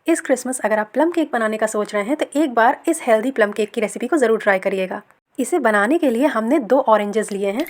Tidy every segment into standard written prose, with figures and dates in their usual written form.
इस क्रिसमस अगर आप प्लम केक बनाने का सोच रहे हैं तो एक बार इस हेल्दी प्लम केक की रेसिपी को ज़रूर ट्राई करिएगा। इसे बनाने के लिए हमने 2 ऑरेंजेस लिए हैं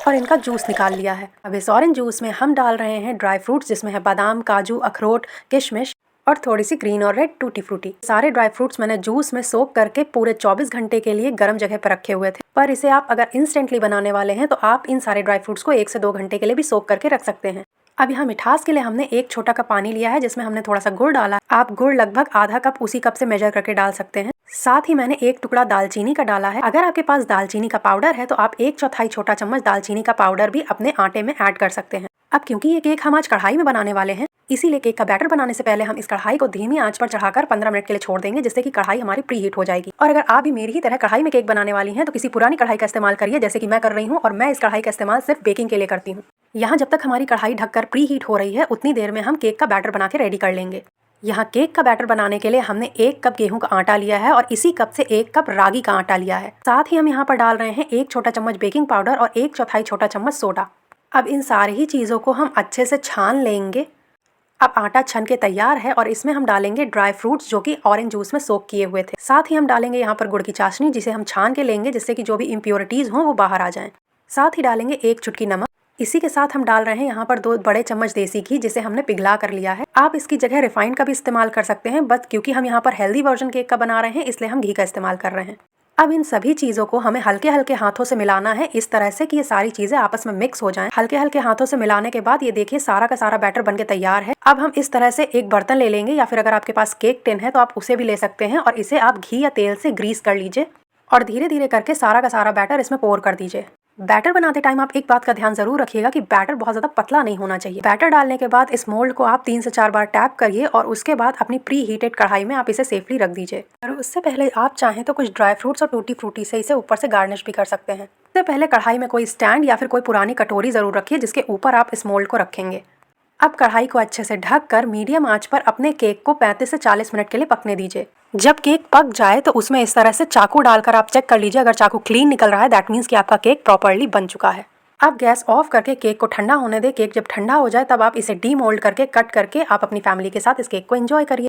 और इनका जूस निकाल लिया है। अब इस ऑरेंज जूस में हम डाल रहे हैं ड्राई फ्रूट्स, जिसमें है बादाम, काजू, अखरोट, किशमिश और थोड़ी सी ग्रीन और रेड टूटी फ्रूटी। सारे ड्राई फ्रूट्स मैंने जूस में सोक करके पूरे 24 घंटे के लिए गर्म जगह पर रखे हुए थे। पर इसे आप अगर इंस्टेंटली बनाने वाले हैं तो आप इन सारे ड्राई फ्रूट्स को 1 से 2 घंटे के लिए भी सोक करके रख सकते हैं। अब यहाँ मिठास के लिए हमने 1 छोटा कप पानी लिया है, जिसमें हमने थोड़ा सा गुड़ डाला। आप गुड़ लगभग आधा कप उसी कप से मेजर करके डाल सकते हैं। साथ ही मैंने 1 टुकड़ा दालचीनी का डाला है। अगर आपके पास दालचीनी का पाउडर है तो आप 1/4 छोटा चम्मच दालचीनी का पाउडर भी अपने आटे में ऐड कर सकते हैं। अब क्योंकि ये केक हम आज कढ़ाई में बनाने वाले हैं, इसीलिए केक का बैटर बनाने से पहले हम इस कढ़ाई को धीमी आंच पर चढ़ाकर 15 मिनट के लिए छोड़ देंगे, जिससे कि कढ़ाई हमारी प्री हीट हो जाएगी। और अगर आप भी मेरी ही तरह कढ़ाई में केक बनाने वाली हैं तो किसी पुरानी कढ़ाई का इस्तेमाल करिए, जैसे कि मैं कर रही हूँ। और मैं इस कढ़ाई का इस्तेमाल सिर्फ बेकिंग के लिए करती हूँ। यहाँ जब तक हमारी कढ़ाई ढककर प्री हीट हो रही है, उतनी देर में हम केक का बैटर बना के रेडी कर लेंगे। यहाँ केक का बैटर बनाने के लिए हमने 1 कप गेहूं का आटा लिया है और इसी कप से 1 कप रागी का आटा लिया है। साथ ही हम यहाँ पर डाल रहे हैं 1 छोटा चम्मच बेकिंग पाउडर और 1/4 छोटा चम्मच सोडा। अब इन सारी ही चीज़ों को हम अच्छे से छान लेंगे। अब आटा छन के तैयार है और इसमें हम डालेंगे ड्राई फ्रूट्स, जो कि ऑरेंज जूस में सोक किए हुए थे। साथ ही हम डालेंगे यहाँ पर गुड़ की चाशनी, जिसे हम छान के लेंगे, जिससे कि जो भी इम्प्योरिटीज़ हों वो बाहर आ जाएं। साथ ही डालेंगे 1 चुटकी नमक। इसी के साथ हम डाल रहे हैं यहाँ पर 2 बड़े चम्मच देसी घी, जिसे हमने पिघला कर लिया है। आप इसकी जगह रिफाइंड का भी इस्तेमाल कर सकते हैं, बट क्योंकि हम यहाँ पर हेल्दी वर्जन केक का बना रहे हैं, इसलिए हम घी का इस्तेमाल कर रहे हैं। अब इन सभी चीज़ों को हमें हल्के हल्के हाथों से मिलाना है, इस तरह से कि ये सारी चीज़ें आपस में मिक्स हो जाएं। हल्के हल्के हाथों से मिलाने के बाद ये देखिए सारा का सारा बैटर बनके तैयार है। अब हम इस तरह से एक बर्तन ले लेंगे, या फिर अगर आपके पास केक टिन है तो आप उसे भी ले सकते हैं, और इसे आप घी या तेल से ग्रीस कर लीजिए और धीरे धीरे करके सारा का सारा बैटर इसमें पोर कर दीजिए। बैटर बनाते टाइम आप एक बात का ध्यान जरूर रखिएगा कि बैटर बहुत ज़्यादा पतला नहीं होना चाहिए। बैटर डालने के बाद इस मोल्ड को आप 3 से 4 बार टैप करिए और उसके बाद अपनी प्री हीटेड कढ़ाई में आप इसे सेफली रख दीजिए। और उससे पहले आप चाहें तो कुछ ड्राई फ्रूट्स और टूटी फ्रूटी से इसे ऊपर से गार्निश भी कर सकते हैं। इससे पहले कढ़ाई में कोई स्टैंड या फिर कोई पुरानी कटोरी ज़रूर रखिए, जिसके ऊपर आप इस मोल्ड को रखेंगे। अब कढ़ाई को अच्छे से ढक कर मीडियम आंच पर अपने केक को 35 से 40 मिनट के लिए पकने दीजिए। जब केक पक जाए तो उसमें इस तरह से चाकू डालकर आप चेक कर लीजिए। अगर चाकू क्लीन निकल रहा है, दैट मीन्स कि आपका केक प्रॉपर्ली बन चुका है। अब गैस ऑफ करके केक को ठंडा होने दें। केक जब ठंडा हो जाए तब आप इसे डीमोल्ड करके कट करके आप अपनी फैमिली के साथ इस केक को एंजॉय करिए।